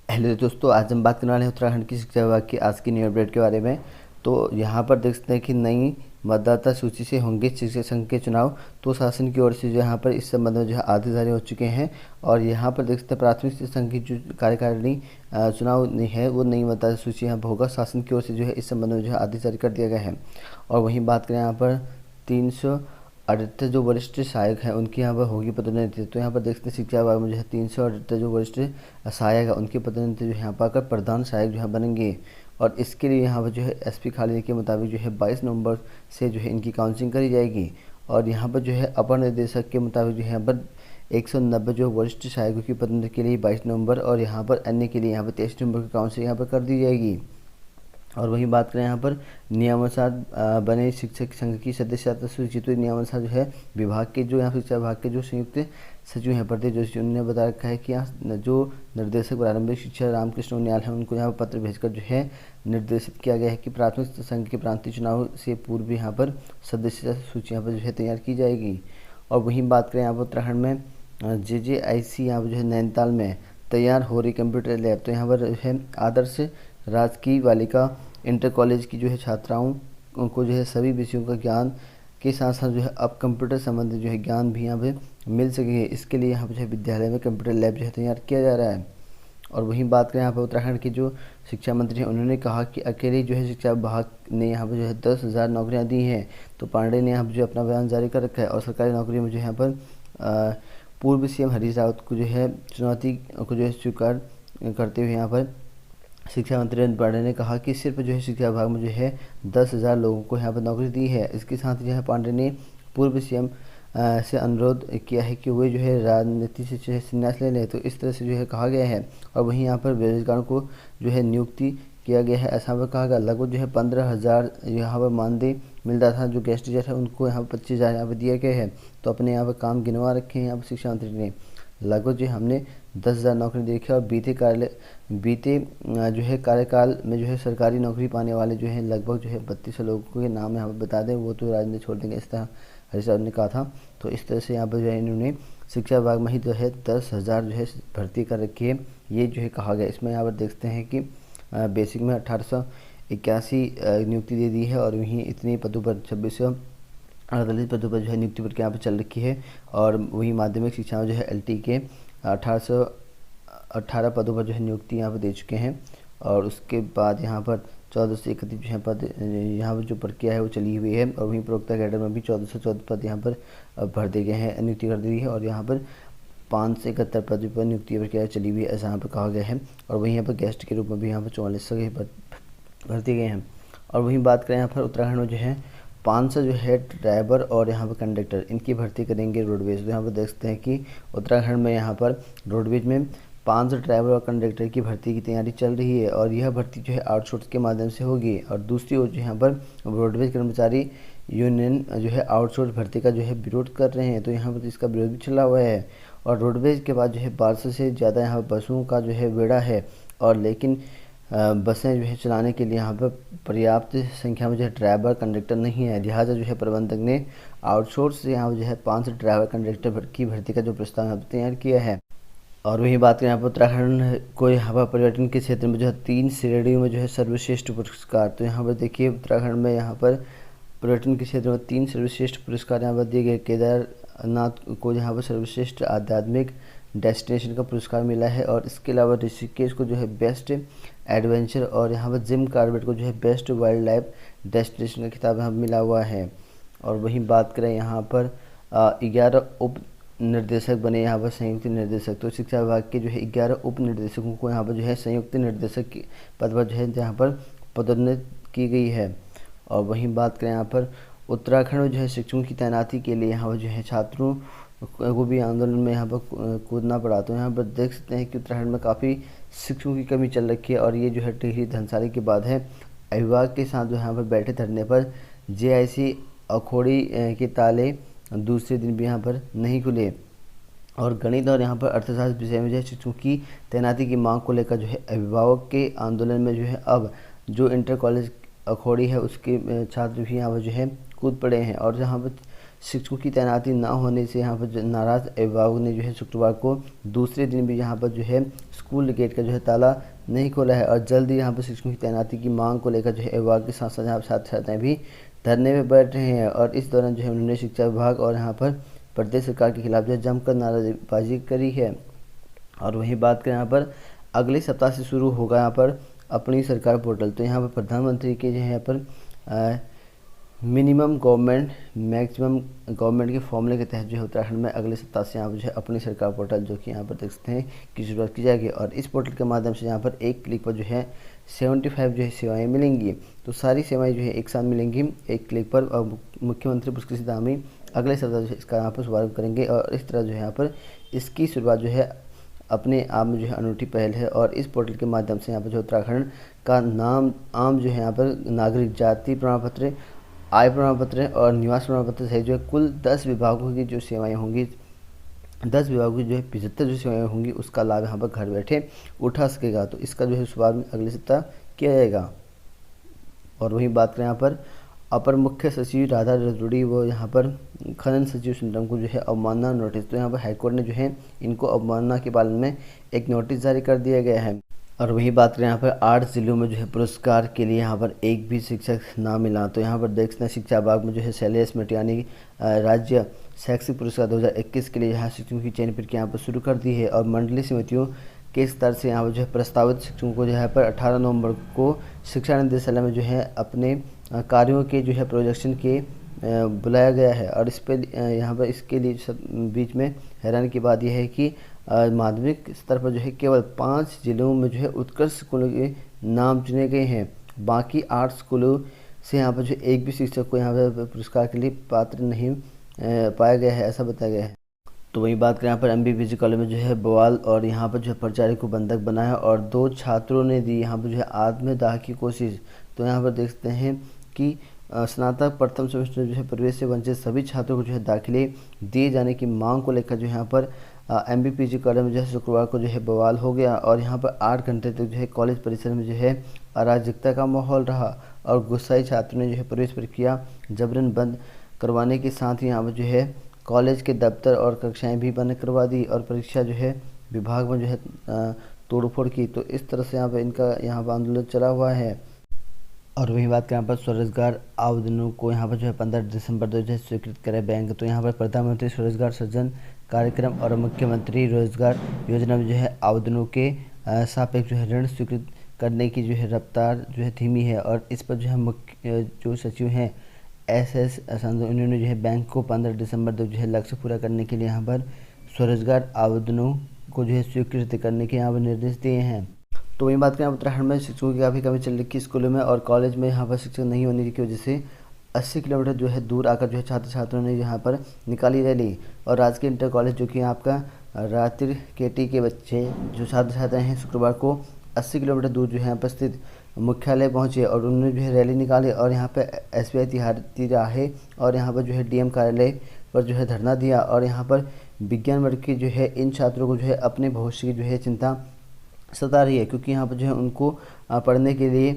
Hello दोस्तों, आज हम बात करने वाले हैं उत्तराखंड की शिक्षा विभाग की आज की न्यू अपडेट के बारे में। तो यहाँ पर देख सकते हैं कि नई मतदाता सूची से होंगे शिक्षक संघ के चुनाव। तो शासन की ओर से जो यहाँ पर इस संबंध में जो है आदेश जारी हो चुके हैं। और यहाँ पर देख सकते हैं प्राथमिक शिक्षक संघ की जो कार्यकारिणी चुनाव नहीं है वो नई मतदाता सूची यहाँ पर होगा। शासन की ओर से जो है इस संबंध में जो है आदेश जारी कर दिया गया है। और वहीं बात करें यहाँ पर 378 जो वरिष्ठ सहायक हैं उनकी यहाँ पर होगी पदोन्नति। तो यहाँ पर देख सकते हैं शिक्षा विभाग में जो है 378 जो वरिष्ठ सहायक है उनकी पदोन्नति जो है यहाँ पर आकर प्रधान सहायक जो है बनेंगे। और इसके लिए यहाँ पर जो है एसपी खालिद के मुताबिक जो है 22 नवंबर से जो है इनकी काउंसलिंग करी जाएगी। और यहाँ पर जो है अपर निदेशक के मुताबिक जो है यहाँ पर 190 जो वरिष्ठ सहायकों की पदोन्नति के लिए 22 नवंबर और यहाँ पर अन्य के लिए यहाँ पर 23 नवंबर की काउंसलिंग यहाँ पर कर दी जाएगी। और वहीं बात करें यहाँ पर नियमानुसार बने शिक्षक संघ की सदस्यता सूची। तो नियमानुसार जो है विभाग के जो यहाँ शिक्षा विभाग के जो संयुक्त सचिव हैं प्रदीप जोशी उन्होंने बता रखा है कि यहाँ जो निर्देशक प्रारंभिक शिक्षा रामकृष्ण उनियाल हैं उनको यहाँ पर पत्र भेजकर जो है निर्देशित किया गया है कि प्राथमिक संघ के प्रांतीय चुनाव से पूर्व यहाँ पर सदस्यता सूची यहाँ पर जो है तैयार की जाएगी। और वहीं बात करें यहाँ पर उत्तराखंड में JJIC यहाँ पर जो है नैनीताल में तैयार हो रही कंप्यूटर लैब। तो यहाँ पर है आदर्श राजकीय बालिका इंटर कॉलेज की जो है छात्राओं को जो है सभी विषयों का ज्ञान के साथ साथ जो है अब कंप्यूटर संबंधित जो है ज्ञान भी यहाँ पे मिल सके। इसके लिए यहाँ पर जो है विद्यालय में कंप्यूटर लैब जो है तैयार किया जा रहा है। और वहीं बात करें यहाँ पर उत्तराखंड के जो शिक्षा मंत्री हैं उन्होंने कहा कि अकेले जो है शिक्षा विभाग ने यहाँ पर जो है 10,000 नौकरियाँ दी हैं। तो पांडे ने यहाँ पर जो अपना बयान जारी कर रखा है। और सरकारी नौकरी में जो यहाँ पर पूर्व सीएम हरीश रावत को जो है चुनौती को जो है स्वीकार करते हुए यहाँ पर शिक्षा मंत्री पांडे ने कहा कि सिर्फ जो है शिक्षा विभाग में जो है 10,000 लोगों को यहाँ पर नौकरी दी है। इसके साथ जो है पांडे ने पूर्व सीएम से अनुरोध किया है कि वे जो है राजनीति से जो है संन्यास ले लें। तो इस तरह से जो है कहा गया है। और वहीं यहाँ पर बेरोजगारों को जो है नियुक्ति किया गया है ऐसा पर कहा गया। लगभग जो है 15,000 यहाँ पर मानदेय मिल रहा था। जो गेस्ट टीचर है उनको यहाँ पर 25,000 यहाँ पर दिया गया है। तो अपने यहाँ पर काम गिनवा रखे हैं यहाँ पर शिक्षा मंत्री ने। लगभग जो हमने 10,000 नौकरी देखी। और बीते जो है कार्यकाल में जो है सरकारी नौकरी पाने वाले जो है लगभग जो है 3200 लोगों के नाम यहाँ पर बता दें, वो तो राजनीति छोड़ देंगे, इस तरह हरीश रावत ने कहा था। तो इस तरह से यहाँ पर जो है इन्होंने शिक्षा विभाग में ही जो है 10,000 जो है भर्ती कर रखी है, ये जो है कहा गया। इसमें यहाँ पर देखते हैं कि बेसिक में 1881 नियुक्ति दे दी है। और वहीं इतनी पदों पर 2648 पदों पर जो है नियुक्ति प्रक्रिया यहाँ पर चल रखी है। और वहीं माध्यमिक शिक्षा में जो है LT के 1818 पदों पर जो है नियुक्ति यहाँ पर दे चुके हैं। और उसके बाद यहाँ पर 14 से 31 जो है पद यहाँ पर जो प्रक्रिया है वो चली हुई है। और वहीं प्रवक्ता कैडर में भी 1414 पद यहाँ पर भर दिए गए हैं, नियुक्ति कर दी गई है। और यहाँ पर 5 से 71 पद पर नियुक्ति प्रक्रिया चली हुई है ऐसा यहाँ पर कहा गया है। और वहीं यहाँ पर गेस्ट के रूप में भी यहाँ पर 4400 पद भर दिए गए हैं। और वहीं बात करें यहाँ पर उत्तराखंड में जो है 500 जो है ड्राइवर और यहाँ पर कंडक्टर इनकी भर्ती करेंगे रोडवेज। तो यहाँ पर देख सकते हैं कि उत्तराखंड में यहाँ पर रोडवेज में 500 ड्राइवर और कंडक्टर की भर्ती की तैयारी चल रही है। और यह भर्ती जो है आउटसोर्स के माध्यम से होगी। और दूसरी ओर जो यहाँ पर रोडवेज कर्मचारी यूनियन जो है आउटसोर्स भर्ती का जो है विरोध कर रहे हैं। तो यहाँ पर इसका विरोध भी चला हुआ है। और रोडवेज के बाद जो है 1200 से ज़्यादा यहाँ पर बसों का जो है बेड़ा है। और लेकिन बसें जो है चलाने के लिए यहाँ पर पर्याप्त संख्या में जो है ड्राइवर कंडक्टर नहीं है। लिहाजा जो है प्रबंधक ने आउटसोर्स से यहाँ पर जो है 500 ड्राइवर कंडक्टर की भर्ती का जो प्रस्ताव यहाँ पर तैयार किया है। और वही बात करें यहाँ पर उत्तराखंड को यहाँ पर पर्यटन के क्षेत्र में जो है 3 श्रेणियों में जो है सर्वश्रेष्ठ पुरस्कार। तो यहाँ पर देखिए उत्तराखंड में यहाँ पर पर्यटन के क्षेत्र में 3 सर्वश्रेष्ठ पुरस्कार यहाँ पर दिए गए। केदारनाथ को यहाँ पर सर्वश्रेष्ठ आध्यात्मिक डेस्टिनेशन का पुरस्कार मिला है। और इसके अलावा ऋषिकेश को जो है बेस्ट एडवेंचर और यहाँ पर जिम कॉर्बेट को जो है बेस्ट वाइल्ड लाइफ डेस्टिनेशन का खिताब यहाँ मिला हुआ है। और वहीं बात करें यहाँ पर 11 उप निर्देशक बने यहाँ पर संयुक्त निर्देशक। तो शिक्षा विभाग के जो है 11 उप निर्देशकों को यहाँ पर जो है संयुक्त निर्देशक के पद पर जो है यहाँ पर पदोन्नत की गई है। और वहीं बात करें यहाँ पर उत्तराखंड में जो है शिक्षकों की तैनाती के लिए यहाँ पर जो है छात्रों को भी आंदोलन में यहाँ पर कूदना पड़ा। तो यहाँ पर देख सकते हैं कि उत्तराखंड में काफ़ी शिक्षकों की कमी चल रखी है। और ये जो है टिहरी धनसारी के बाद है विभाग के साथ जो यहाँ पर बैठे धरने पर JIC अखोड़ी के ताले दूसरे दिन भी यहाँ पर नहीं खुले। और गणित और यहाँ पर अर्थशास्त्र विषय में जो है शिक्षकों की तैनाती की मांग को लेकर जो है अभिभावक के आंदोलन में जो है अब जो इंटर कॉलेज अखोड़ी है उसके छात्र भी यहाँ पर जो है कूद पड़े हैं। और जहाँ पर शिक्षकों की तैनाती न होने से यहाँ पर जो नाराज अभिभावक ने जो है शुक्रवार को दूसरे दिन भी यहाँ पर जो है स्कूल गेट का जो है ताला नहीं खोला है और जल्द ही यहाँ पर शिक्षकों की तैनाती की मांग को लेकर जो है अभिभावक के साथ साथ यहाँ पर छात्र छात्राएं भी धरने में बैठ रहे हैं। और इस दौरान जो है उन्होंने शिक्षा विभाग और यहाँ पर प्रदेश सरकार के खिलाफ जो है जमकर नाराजबाजी करी है। और वहीं बात करें यहाँ पर अगले सप्ताह से शुरू होगा यहाँ पर अपनी सरकार पोर्टल। तो यहाँ पर प्रधानमंत्री के जो है यहाँ पर मिनिमम गवर्नमेंट मैक्सिमम गवर्नमेंट के फॉर्मूले के तहत जो है उत्तराखंड में अगले सप्ताह से यहाँ पर जो है अपनी सरकार पोर्टल जो कि यहाँ पर देख सकते हैं की शुरुआत की जाएगी। और इस पोर्टल के माध्यम से यहाँ पर एक क्लिक पर जो है 75 जो है सेवाएं मिलेंगी। तो सारी सेवाएं जो है एक साथ मिलेंगी एक क्लिक पर। और मुख्यमंत्री पुष्कर धामी अगले सप्ताह जो है इसका यहाँ पर शुभारंभ करेंगे और इस तरह जो है यहाँ पर इसकी शुरुआत जो है अपने आप में जो है अनूठी पहल है। और इस पोर्टल के माध्यम से यहाँ पर जो उत्तराखंड का नाम आम जो है यहाँ पर नागरिक जाति प्रमाण पत्र, आय प्रमाण पत्र और निवास प्रमाण पत्र सहित जो है कुल 10 विभागों की जो सेवाएं होंगी, 10 विभागों की जो है 75 जो सेवाएं होंगी उसका लाभ यहाँ पर घर बैठे उठा सकेगा। तो इसका जो है शुभारंभ अगले सप्ताह किया जाएगा। और वहीं बात करें यहाँ पर अपर मुख्य सचिव राधा रतूड़ी वो यहाँ पर खनन सचिव सुंदरम को जो है अवमानना नोटिस। तो यहाँ पर हाईकोर्ट ने जो है इनको अवमानना के पालन में एक नोटिस जारी कर दिया गया है। और वही बात करें यहाँ पर 8 जिलों में जो है पुरस्कार के लिए यहाँ पर एक भी शिक्षक ना मिला। तो यहाँ पर देख सकते हैं शिक्षा विभाग में जो है शैलेश मटियानी राज्य शैक्षिक पुरस्कार 2021 के लिए यहाँ शिक्षकों की चयन प्रक्रिया यहाँ पर शुरू कर दी है। और मंडलीय समितियों के स्तर से यहाँ पर जो है प्रस्तावित शिक्षकों को जो है पर 18 नवंबर को शिक्षा निदेशालय में जो है अपने कार्यों के जो है प्रोजेक्शन के बुलाया गया है। और इस पर यहाँ पर इसके लिए सब बीच में हैरानी की बात यह है कि माध्यमिक स्तर पर जो है केवल 5 जिलों में जो है उत्कृष्ट स्कूलों के नाम चुने गए हैं। बाकी 8 स्कूलों से यहाँ पर जो एक भी शिक्षक को यहाँ पर पुरस्कार के लिए पात्र नहीं पाया गया है, ऐसा बताया गया है। तो वही बात करें यहाँ पर MBBG कॉलेज में जो है बवाल और यहाँ पर जो है प्राचार्य को बंधक बनाया और 2 छात्रों ने दी यहाँ पर जो है आत्मदाह की कोशिश। तो यहाँ पर देख सकते हैं कि स्नातक प्रथम सेमेस्टर जो है प्रवेश से वंचित सभी छात्रों को जो है दाखिले दिए जाने की मांग को लेकर जो यहाँ पर MBBG कॉलेज में जो है शुक्रवार को जो है बवाल हो गया। और यहाँ पर 8 घंटे तक जो है कॉलेज परिसर में जो है अराजकता का माहौल रहा और गुस्साई छात्रों ने जो है प्रवेश प्रक्रिया जबरन बंद करवाने के साथ ही यहाँ पर जो है कॉलेज के दफ्तर और कक्षाएं भी बंद करवा दी और परीक्षा जो है विभाग में जो है तोड़फोड़ की। तो इस तरह से यहाँ पर इनका यहाँ पर आंदोलन चला हुआ है। और वही बात करें यहाँ पर स्वरोजगार आवेदनों को यहाँ पर जो है 15 दिसंबर 2020 स्वीकृत करे बैंक। तो यहाँ पर प्रधानमंत्री स्वरोजगार सृजन कार्यक्रम और मुख्यमंत्री रोजगार योजना में जो है आवेदनों के सापेक्ष जो है ऋण स्वीकृत करने की जो है रफ्तार जो है धीमी है। और इस पर जो है मुख्य जो सचिव हैं SS संधू उन्होंने जो है बैंक को 15 दिसंबर तक जो है लक्ष्य पूरा करने के लिए यहाँ पर स्वरोजगार आवेदनों को जो है स्वीकृत करने के यहाँ पर निर्देश दिए हैं। तो वही बात करें उत्तराखंड में शिक्षकों की काफ़ी कमी चल रही है स्कूलों में और कॉलेज में यहाँ पर शिक्षक नहीं होने की वजह से 80 किलोमीटर जो है दूर आकर जो है छात्र छात्राओं ने यहाँ पर निकाली रैली। और राजकीय इंटर कॉलेज जो कि आपका रात्रि KT के बच्चे जो छात्र छात्राएँ हैं शुक्रवार को 80 किलोमीटर दूर जो है यहाँ पर स्थित मुख्यालय पहुँचे और उन्होंने जो है रैली निकाली और यहाँ पर SBI तिराहे और यहाँ पर जो है DM कार्यालय पर जो है धरना दिया। और यहाँ पर विज्ञान वर्ग के जो है इन छात्रों को जो है अपने भविष्य की जो है चिंता सता रही है क्योंकि यहाँ पर जो है उनको पढ़ने के लिए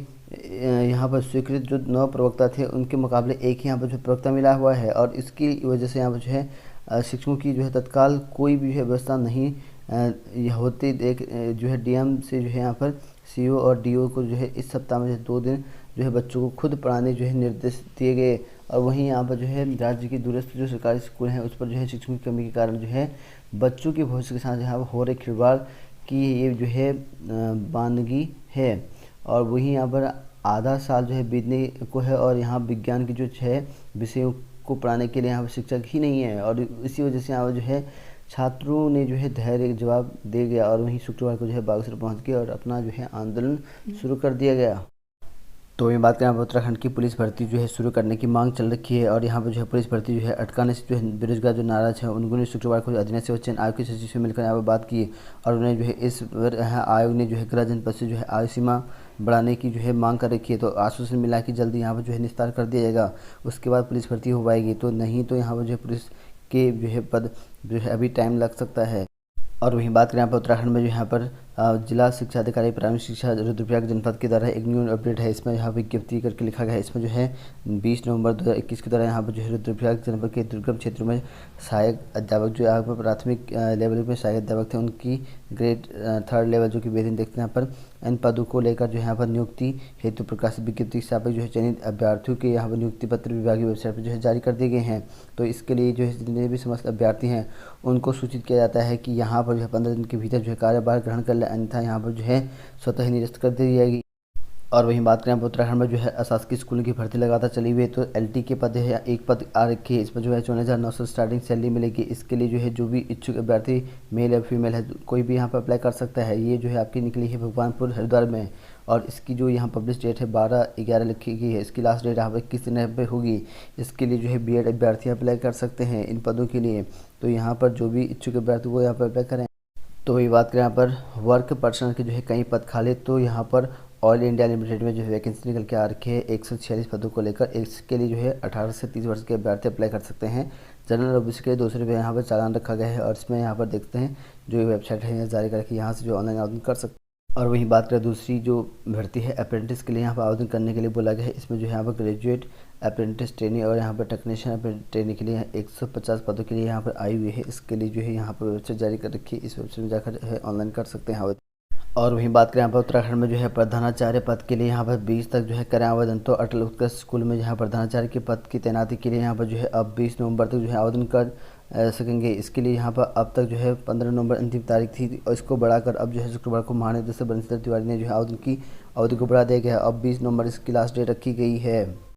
यहाँ पर स्वीकृत जो 9 प्रवक्ता थे उनके मुकाबले एक ही यहाँ पर जो प्रवक्ता मिला हुआ है। और इसकी वजह से यहाँ पर जो है शिक्षकों की जो है तत्काल कोई भी व्यवस्था नहीं होती देख जो है DM से जो है यहाँ पर CO और DO को जो है इस सप्ताह में 2 दिन जो है बच्चों को खुद पढ़ाने जो है निर्देश दिए गए। और वहीं यहाँ पर जो है राज्य की दूरस्थ जो सरकारी स्कूल हैं उस पर जो है शिक्षकों की कमी के कारण जो है बच्चों के भविष्य के साथ यहाँ पर हो रहे खिलवाड़ की ये जो है बानगी है। और वहीं यहाँ पर आधा साल जो है बीतने को है और यहाँ विज्ञान की जो 6 विषयों को पढ़ाने के लिए यहाँ पर शिक्षक ही नहीं है। और इसी वजह से यहाँ पर जो है छात्रों ने जो है धैर्य जवाब दे गया और वहीं शुक्रवार को जो है बागेश्वर पहुँच गए और अपना जो है आंदोलन शुरू कर दिया गया। तो ये बात करें उत्तराखंड की पुलिस भर्ती जो है शुरू करने की मांग चल रखी है और यहाँ पर जो है पुलिस भर्ती जो है अटकाने से जो है बेरोजगार जो नाराज है उन्होंने शुक्रवार को अधीनस्थ सेवा चयन आयोग के सचिव से मिलकर यहाँ पर बात की और उन्हें जो है इस आयोग ने जो है गृह जनपद से जो है आयु सीमा बढ़ाने की जो है मांग कर रखी है। तो आश्वासन मिला कि जल्दी यहाँ पर जो है निस्तार कर दिया जाएगा, उसके बाद पुलिस भर्ती हो पाएगी। तो नहीं तो यहाँ पर जो है पुलिस के जो है पद जो है अभी टाइम लग सकता है। और वहीं बात करें यहाँ पर उत्तराखंड में जो यहाँ पर जिला शिक्षा अधिकारी प्राथमिक शिक्षा रुद्रप्रयाग जनपद के द्वारा एक न्यू अपडेट है। इसमें यहाँ विज्ञप्ति करके लिखा गया है। इसमें जो है 20 नवंबर 2021 के द्वारा यहाँ पर जो है रुद्रप्रयाग जनपद के दुर्गम क्षेत्रों में सहायक अध्यापक जो यहाँ पर प्राथमिक लेवल में सहायक अध्यापक थे, उनकी ग्रेड 3rd लेवल जो कि वेतन देखते हैं यहाँ पर इन पदों को लेकर जो यहाँ पर नियुक्ति हेतु प्रकाशित विज्ञप्ति के सापेक्ष जो है चयनित अभ्यर्थियों के यहाँ पर नियुक्ति पत्र विभागीय वेबसाइट पर जो है जारी कर दिए गए हैं। तो इसके लिए जो है जितने भी समस्त अभ्यर्थी हैं उनको सूचित किया जाता है कि यहाँ पर जो है 15 दिन के भीतर जो है कार्यभार ग्रहण कर ले, अन्यथा यहाँ पर जो है स्वतः ही निरस्त कर दी जाएगी। और वहीं बात करें उत्तराखंड में जो है अशासकीय स्कूलों की भर्ती लगातार चली हुई है। तो एलटी के पद है, एक पद आ रखी है। इसमें जो है 54,900 स्टार्टिंग सैलरी मिलेगी। इसके लिए जो है जो भी इच्छुक अभ्यर्थी मेल या फीमेल है कोई भी यहाँ पर अप्लाई कर सकता है। ये जो है आपकी निकली है भगवानपुर हरिद्वार में, और इसकी जो यहाँ पब्लिश डेट है 12/11 लिखी गई है। इसकी लास्ट डेट यहाँ पर 21 दिसंबर पर होगी। इसके लिए जो है बीएड अभ्यर्थी अप्लाई कर सकते हैं इन पदों के लिए। तो यहाँ पर जो भी इच्छुक अभ्यर्थी वो यहाँ पर अप्लाई करें। तो वही बात करें यहाँ पर वर्क पर्सन के जो है कई पद खाली, तो यहाँ पर ऑयल इंडिया लिमिटेड में जो है वैकेंसी निकल के आ रखी है 146 पदों को लेकर। इसके लिए जो है 18 से 30 वर्ष के अभ्यर्थी अप्लाई कर सकते हैं। जनरल ओबीसी के लिए 200 रुपये यहाँ पर चालान रखा गया है। और इसमें यहाँ पर देखते हैं जो वेबसाइट है यहाँ जारी करके यहाँ से जो ऑनलाइन आवेदन कर सकते हैं। और वहीं बात करें दूसरी जो भर्ती है अप्रेंटिस के लिए, यहाँ पर आवेदन करने के लिए बोला गया है। इसमें जो है यहाँ पर ग्रेजुएट अप्रेंटिस ट्रेनिंग और यहाँ पर टेक्नीशियन ट्रेनिंग के लिए 150 पदों के लिए यहाँ पर आई हुई है। इसके लिए जो है यहाँ पर वेबसाइट जारी कर रखी है। इस वेबसाइट में जाकर है ऑनलाइन कर सकते हैं आवेदन। और वहीं बात करें यहाँ पर उत्तराखंड में जो है प्रधानाचार्य पद के लिए यहाँ पर 20 तक जो है करें आवेदन। तो अटल उत्कृष्ट स्कूल में यहाँ प्रधानाचार्य के पद की तैनाती के लिए यहाँ पर जो है अब 20 नवंबर तक जो है आवेदन कर सकेंगे। इसके लिए यहाँ पर अब तक जो है 15 नवंबर अंतिम तारीख थी, और इसको बढ़ाकर अब जो है शुक्रवार को महानिदेशक बंशीधर तिवारी ने जो है आवेदन को बढ़ा दिया गया है। अब 20 नवंबर इसकी लास्ट डेट रखी गई है।